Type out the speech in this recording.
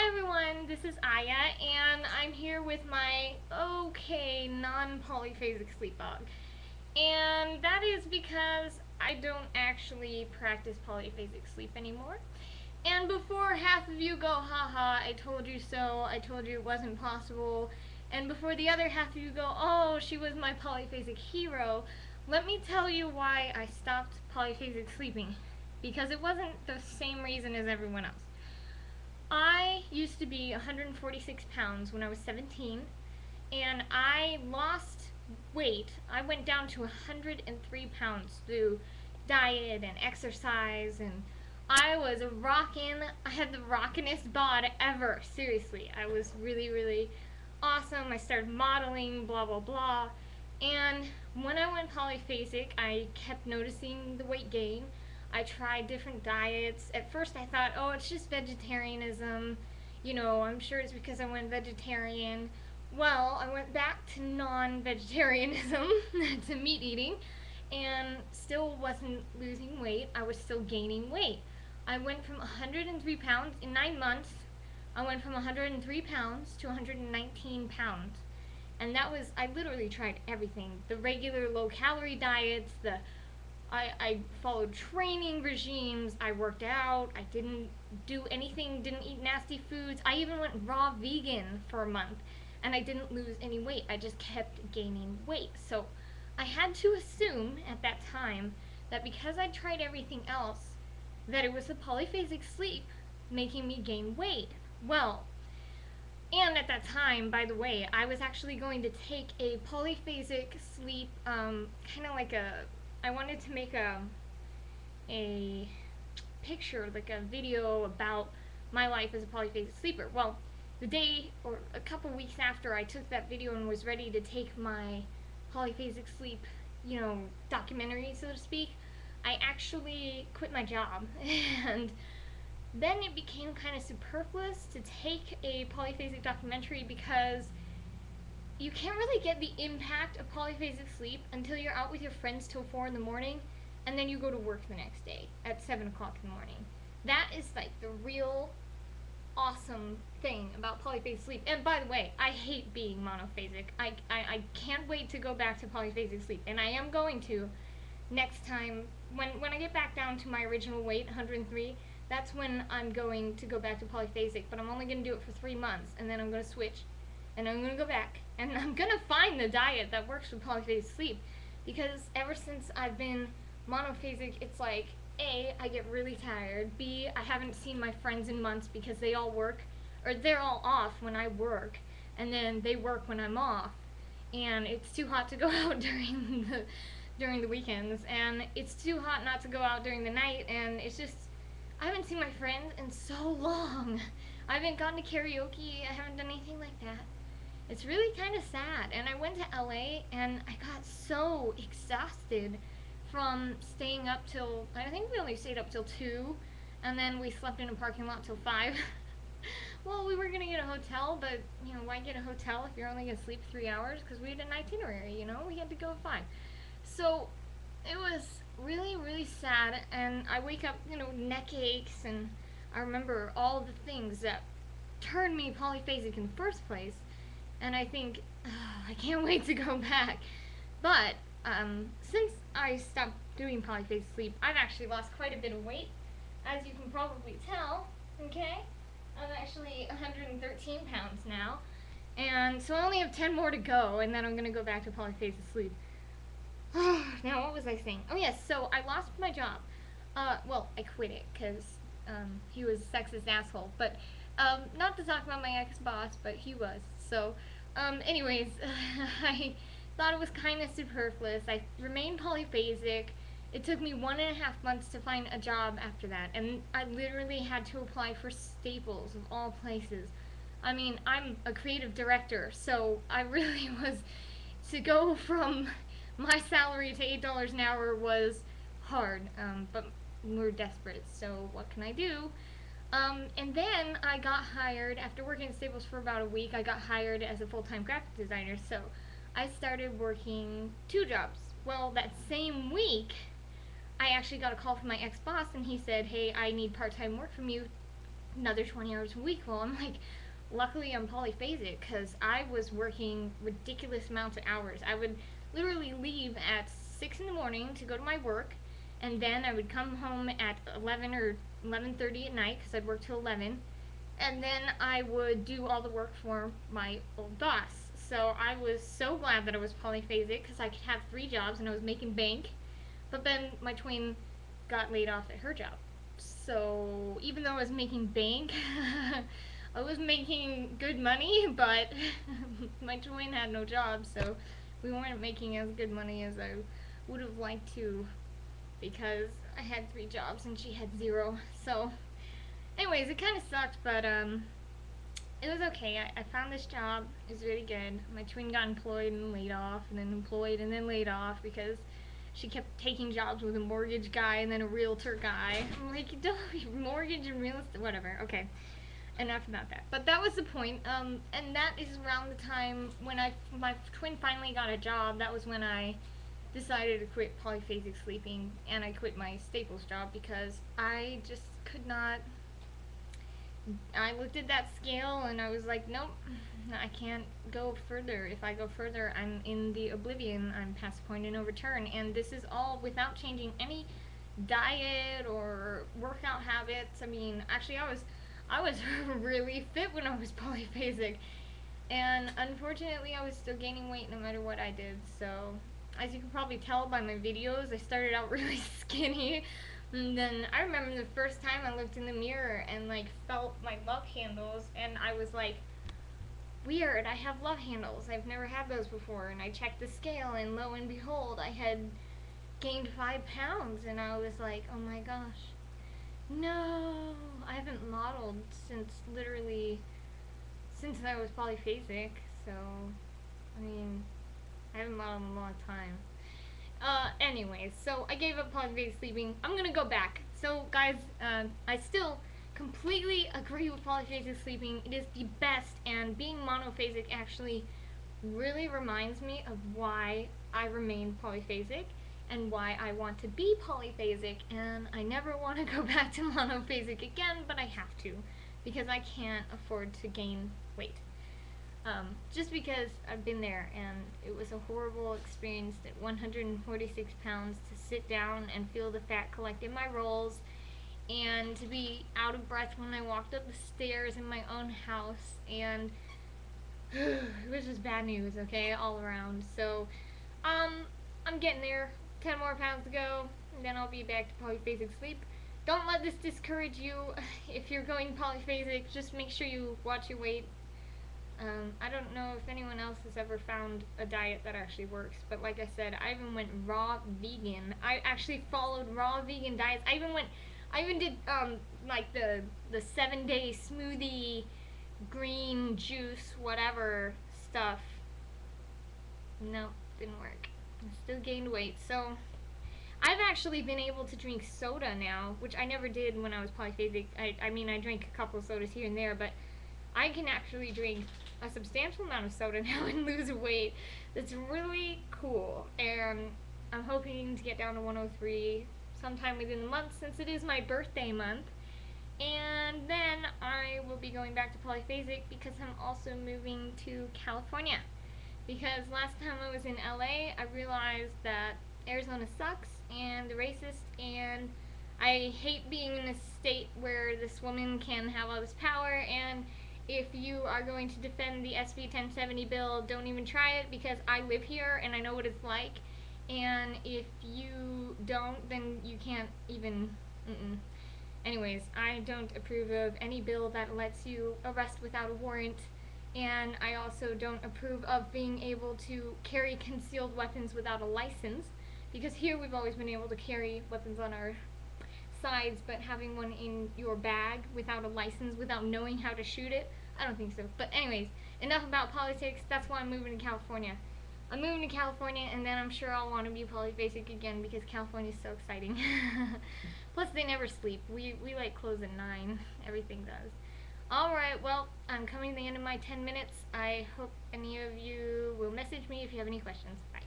everyone, this is Aya, and I'm here with my okay non-polyphasic sleep bug. And that is because I don't actually practice polyphasic sleep anymore. And before half of you go, haha, I told you so, I told you it wasn't possible, and before the other half of you go, oh, she was my polyphasic hero, let me tell you why I stopped polyphasic sleeping. Because it wasn't the same reason as everyone else. I used to be 146 pounds when I was 17, and I lost weight. I went down to 103 pounds through diet and exercise, and I was rockin'. I had the rockinest bod ever. Seriously, I was really, really awesome. I started modeling, blah, blah, blah. And when I went polyphasic, I kept noticing the weight gain. I tried different diets. At first I thought, oh, it's just vegetarianism. I'm sure it's because I went vegetarian. Well, I went back to non-vegetarianism, to meat eating, and still wasn't losing weight. I was still gaining weight. I went from 103 pounds in 9 months. I went from 103 pounds to 119 pounds. And that was, I literally tried everything. The regular low-calorie diets, I followed training regimes, I worked out, I didn't do anything, didn't eat nasty foods. I even went raw vegan for a month, and I didn't lose any weight. I just kept gaining weight. So I had to assume at that time that because I tried everything else, that it was the polyphasic sleep making me gain weight. Well, and at that time, by the way, I was actually going to take a polyphasic sleep, kind of like I wanted to make a picture, like a video about my life as a polyphasic sleeper. Well, the day or a couple weeks after I took that video and was ready to take my polyphasic sleep, documentary, so to speak, I actually quit my job. And then it became kind of superfluous to take a polyphasic documentary because you can't really get the impact of polyphasic sleep until you're out with your friends till 4 in the morning, and then you go to work the next day at 7 o'clock in the morning. That is like the real awesome thing about polyphasic sleep. And by the way, I hate being monophasic. I can't wait to go back to polyphasic sleep, and I am going to next time. When I get back down to my original weight, 103, that's when I'm going to go back to polyphasic, but I'm only going to do it for 3 months, and then I'm going to switch, and I'm going to go back, and I'm going to find the diet that works with polyphasic sleep, because ever since I've been monophasic, it's like, A, I get really tired, B, I haven't seen my friends in months because they all work, or they're all off when I work, and then they work when I'm off, and it's too hot to go out during the weekends, and it's too hot not to go out during the night, and it's just, I haven't seen my friends in so long. I haven't gone to karaoke, I haven't done anything like that. It's really kind of sad. And I went to LA and I got so exhausted from staying up till, I think we only stayed up till 2, and then we slept in a parking lot till 5. Well, we were going to get a hotel, but, why get a hotel if you're only going to sleep 3 hours? Because we had an itinerary, we had to go at 5. So it was really, really sad, and I wake up, neck aches, and I remember all the things that turned me polyphasic in the first place, and I think, I can't wait to go back. But since I stopped doing polyphasic sleep, I've actually lost quite a bit of weight, as you can probably tell, okay? I'm actually 113 pounds now, and so I only have 10 more to go, and then I'm going to go back to polyphasic sleep. Now, what was I saying? Oh, yes, so I lost my job. Well, I quit it because he was a sexist asshole. But, not to talk about my ex-boss, but he was. So, anyways, I thought it was kind of superfluous. I remained polyphasic. It took me 1.5 months to find a job after that. And I literally had to apply for Staples, of all places. I mean, I'm a creative director, so I really was, to go from my salary to $8 an hour was hard, but we're desperate, so what can I do? And then I got hired, after working at Staples for about a week, I got hired as a full-time graphic designer, so I started working 2 jobs. Well, that same week, I actually got a call from my ex-boss, and he said, hey, I need part-time work from you another 20 hours a week. Well, I'm like, luckily I'm polyphasic because I was working ridiculous amounts of hours. I would literally leave at 6 in the morning to go to my work, and then I would come home at 11 or 11:30 at night because I'd work till 11, and then I would do all the work for my old boss. So I was so glad that I was polyphasic because I could have 3 jobs and I was making bank. But then my twin got laid off at her job. So even though I was making bank, I was making good money, but my twin had no job, so we weren't making as good money as I would have liked to because I had 3 jobs and she had 0. So anyways, it kind of sucked, but it was okay. I found this job. It was really good. My twin got employed and laid off, and then employed and then laid off because she kept taking jobs with a mortgage guy and then a realtor guy. I'm like, you don't mortgage and real estate, whatever. Okay, enough about that. But that was the point. And that is around the time when my twin finally got a job. That was when I decided to quit polyphasic sleeping, and I quit my Staples job because I just could not. I looked at that scale and I was like, nope, I can't go further. If I go further, I'm in the oblivion. I'm past the point of no return. And this is all without changing any diet or workout habits. I mean, actually, I was really fit when I was polyphasic. And unfortunately, I was still gaining weight no matter what I did. So, as you can probably tell by my videos, I started out really skinny. And then I remember the first time I looked in the mirror and like felt my love handles, and I was like, weird, I have love handles. I've never had those before. And I checked the scale, and lo and behold, I had gained 5 pounds, and I was like, oh my gosh, no, I haven't modeled since since I was polyphasic. So I mean, I haven't modeled in a long time. Anyways, so I gave up polyphasic sleeping. I'm gonna go back. So, guys, I still completely agree with polyphasic sleeping. It is the best, and being monophasic actually really reminds me of why I remain polyphasic and why I want to be polyphasic, and I never want to go back to monophasic again, but I have to because I can't afford to gain weight. Just because I've been there, and it was a horrible experience at 146 pounds to sit down and feel the fat collect in my rolls, and to be out of breath when I walked up the stairs in my own house, and it was just bad news, okay, all around. So, I'm getting there. 10 more pounds to go, and then I'll be back to polyphasic sleep. Don't let this discourage you. If you're going polyphasic, just make sure you watch your weight. I don't know if anyone else has ever found a diet that actually works, but like I said, I even went raw vegan. I actually followed raw vegan diets. I even did like the 7-day smoothie, green juice, whatever stuff. No, didn't work. I still gained weight. So I've actually been able to drink soda now, which I never did when I was polyphasic. I mean, I drink a couple sodas here and there, but I can actually drink a substantial amount of soda now and lose weight. That's really cool, and I'm hoping to get down to 103 sometime within the month, since it is my birthday month. And then I will be going back to polyphasic because I'm also moving to California. Because last time I was in LA, I realized that Arizona sucks and they're racist, and I hate being in a state where this woman can have all this power. And if you are going to defend the SB 1070 bill, don't even try it, because I live here and I know what it's like. And if you don't, then you can't even, Anyways, I don't approve of any bill that lets you arrest without a warrant. And I also don't approve of being able to carry concealed weapons without a license, because here we've always been able to carry weapons on our sides, but having one in your bag without a license, without knowing how to shoot it, I don't think so. But anyways, enough about politics. That's why I'm moving to California. I'm moving to California, and then I'm sure I'll want to be polyphasic again, because California is so exciting. Plus, they never sleep. We like close at 9. Everything does. Alright, well, I'm coming to the end of my 10 minutes. I hope any of you will message me if you have any questions. Bye.